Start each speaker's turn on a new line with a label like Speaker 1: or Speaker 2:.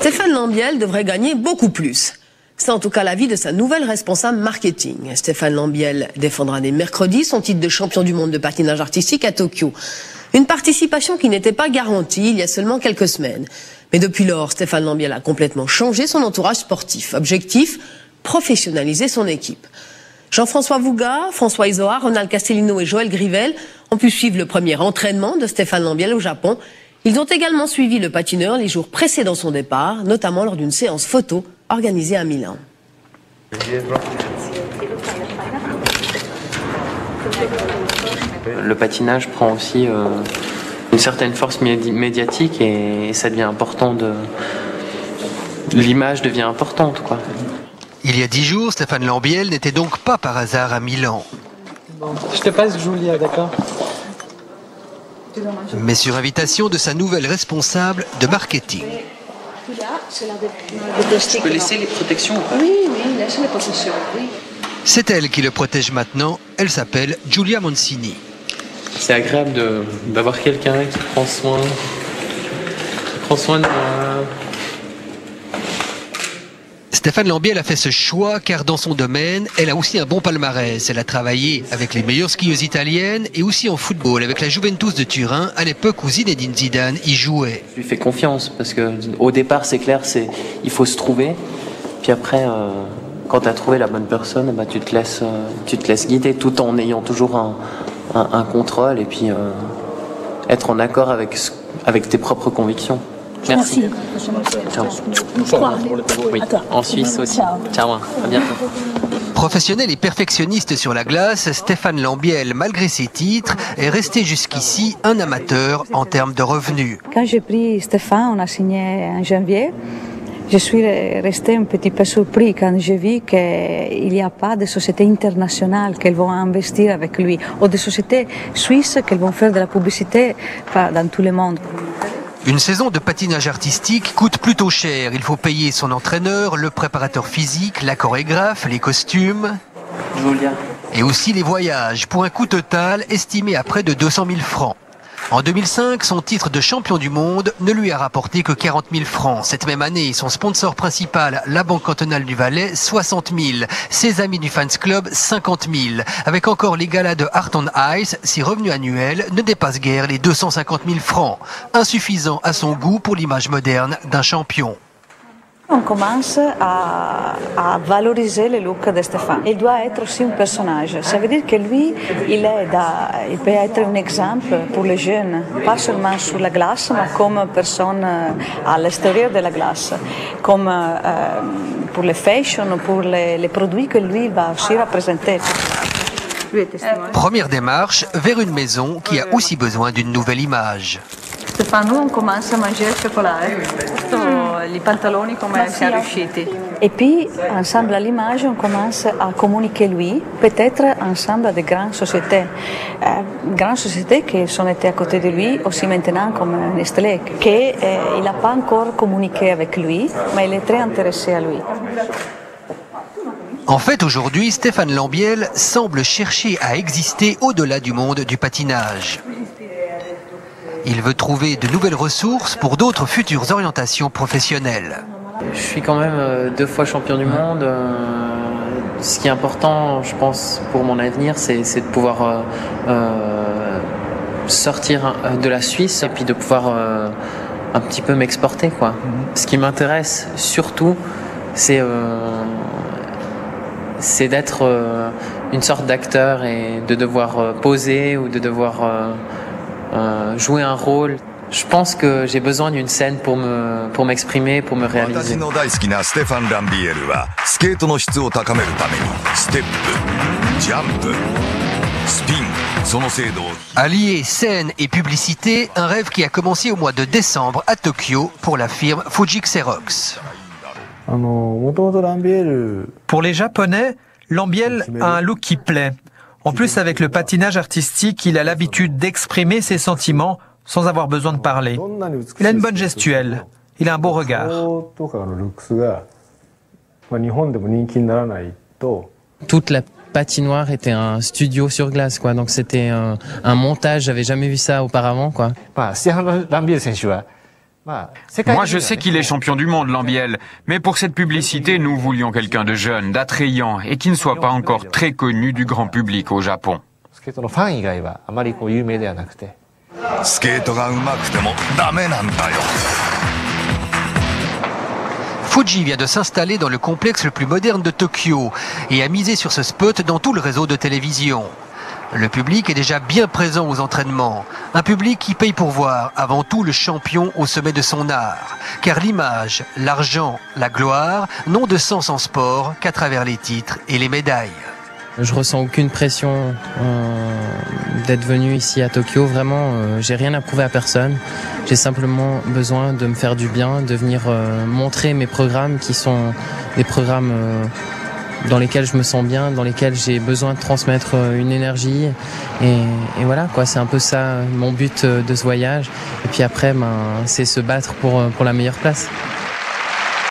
Speaker 1: Stéphane Lambiel devrait gagner beaucoup plus. C'est en tout cas l'avis de sa nouvelle responsable marketing. Stéphane Lambiel défendra dès mercredi son titre de champion du monde de patinage artistique à Tokyo. Une participation qui n'était pas garantie il y a seulement quelques semaines. Mais depuis lors, Stéphane Lambiel a complètement changé son entourage sportif. Objectif, professionnaliser son équipe. Jean-François Vouga, François Isoard, Ronald Castellino et Joël Grivel ont pu suivre le premier entraînement de Stéphane Lambiel au Japon. Ils ont également suivi le patineur les jours précédant son départ, notamment lors d'une séance photo organisée à Milan.
Speaker 2: Le patinage prend aussi une certaine force médiatique et ça devient important l'image devient importante, quoi.
Speaker 3: Il y a 10 jours, Stéphane Lambiel n'était donc pas par hasard à Milan.
Speaker 4: Bon, je te passe Julia, d'accord?
Speaker 3: Mais sur invitation de sa nouvelle responsable de marketing.
Speaker 2: Je peux laisser les protections ou pas?
Speaker 5: Oui, laisse les protections, oui.
Speaker 3: C'est elle qui le protège maintenant. Elle s'appelle Giulia Mancini.
Speaker 2: C'est agréable d'avoir quelqu'un qui prend soin de moi.
Speaker 3: Stéphane Lambiel a fait ce choix car dans son domaine, elle a aussi un bon palmarès. Elle a travaillé avec les meilleures skieuses italiennes et aussi en football avec la Juventus de Turin à l'époque où Zinedine Zidane y jouait.
Speaker 2: Je lui fais confiance parce que au départ, c'est clair, il faut se trouver. Puis après, quand tu as trouvé la bonne personne, bah, tu te laisses guider tout en ayant toujours un contrôle et puis être en accord avec tes propres convictions. Merci. Ciao. Oui, en Suisse aussi. Ciao, à bientôt.
Speaker 3: Professionnel et perfectionniste sur la glace, Stéphane Lambiel, malgré ses titres, est resté jusqu'ici un amateur en termes de revenus.
Speaker 5: Quand j'ai pris Stéphane, on a signé en janvier. Je suis restée un petit peu surpris quand j'ai vu qu'il n'y a pas de sociétés internationales qui vont investir avec lui ou de sociétés suisses qui vont faire de la publicité dans tout le monde.
Speaker 3: Une saison de patinage artistique coûte plutôt cher. Il faut payer son entraîneur, le préparateur physique, la chorégraphe, les costumes
Speaker 2: Julia.
Speaker 3: Et aussi les voyages, pour un coût total estimé à près de 200 000 francs. En 2005, son titre de champion du monde ne lui a rapporté que 40 000 francs. Cette même année, son sponsor principal, la Banque cantonale du Valais, 60 000. Ses amis du Fans Club, 50 000. Avec encore les galas de Art on Ice, ses revenus annuels ne dépassent guère les 250 000 francs. Insuffisant à son goût pour l'image moderne d'un champion.
Speaker 5: On commence à valoriser le look de Stéphane. Il doit être aussi un personnage. Ça veut dire que lui, il peut être un exemple pour les jeunes, pas seulement sur la glace, mais comme personne à l'extérieur de la glace, comme pour les fashion, pour les produits que lui va aussi représenter.
Speaker 3: Première démarche vers une maison qui a aussi besoin d'une nouvelle image.
Speaker 5: Stéphane, nous on commence à manger le chocolat, les pantaloni comme siamo riusciti. Et puis, ensemble à l'image, on commence à communiquer lui, peut-être ensemble à des grandes sociétés qui sont été à côté de lui, aussi maintenant comme Nestlé, qu'il n'a pas encore communiqué avec lui, mais il est très intéressé à lui.
Speaker 3: En fait, aujourd'hui, Stéphane Lambiel semble chercher à exister au-delà du monde du patinage. Il veut trouver de nouvelles ressources pour d'autres futures orientations professionnelles.
Speaker 2: Je suis quand même 2 fois champion du monde. Ce qui est important, je pense, pour mon avenir, c'est de pouvoir sortir de la Suisse et puis de pouvoir un petit peu m'exporter, quoi. Ce qui m'intéresse surtout, c'est d'être une sorte d'acteur et de devoir poser ou de devoir jouer un rôle. Je pense que j'ai besoin d'une scène pour m'exprimer, pour me réaliser.
Speaker 3: Allier scène et publicité, un rêve qui a commencé au mois de décembre à Tokyo pour la firme Fuji Xerox.
Speaker 6: Pour les Japonais, Lambiel a un look qui plaît. En plus, avec le patinage artistique, il a l'habitude d'exprimer ses sentiments sans avoir besoin de parler. Il a une bonne gestuelle. Il a un beau regard.
Speaker 2: Toute la patinoire était un studio sur glace, quoi. Donc c'était un montage. J'avais jamais vu ça auparavant, quoi.
Speaker 7: Moi, je sais qu'il est champion du monde, Lambiel, mais pour cette publicité, nous voulions quelqu'un de jeune, d'attrayant et qui ne soit pas encore très connu du grand public au Japon.
Speaker 3: Fuji vient de s'installer dans le complexe le plus moderne de Tokyo et a misé sur ce spot dans tout le réseau de télévision. Le public est déjà bien présent aux entraînements. Un public qui paye pour voir avant tout le champion au sommet de son art. Car l'image, l'argent, la gloire n'ont de sens en sport qu'à travers les titres et les médailles.
Speaker 8: Je ressens aucune pression d'être venu ici à Tokyo. Vraiment, j'ai rien à prouver à personne. J'ai simplement besoin de me faire du bien, de venir montrer mes programmes qui sont des programmes dans lesquels je me sens bien, dans lesquels j'ai besoin de transmettre une énergie. Et voilà, quoi, c'est un peu ça mon but de ce voyage. Et puis après, c'est se battre pour la meilleure place.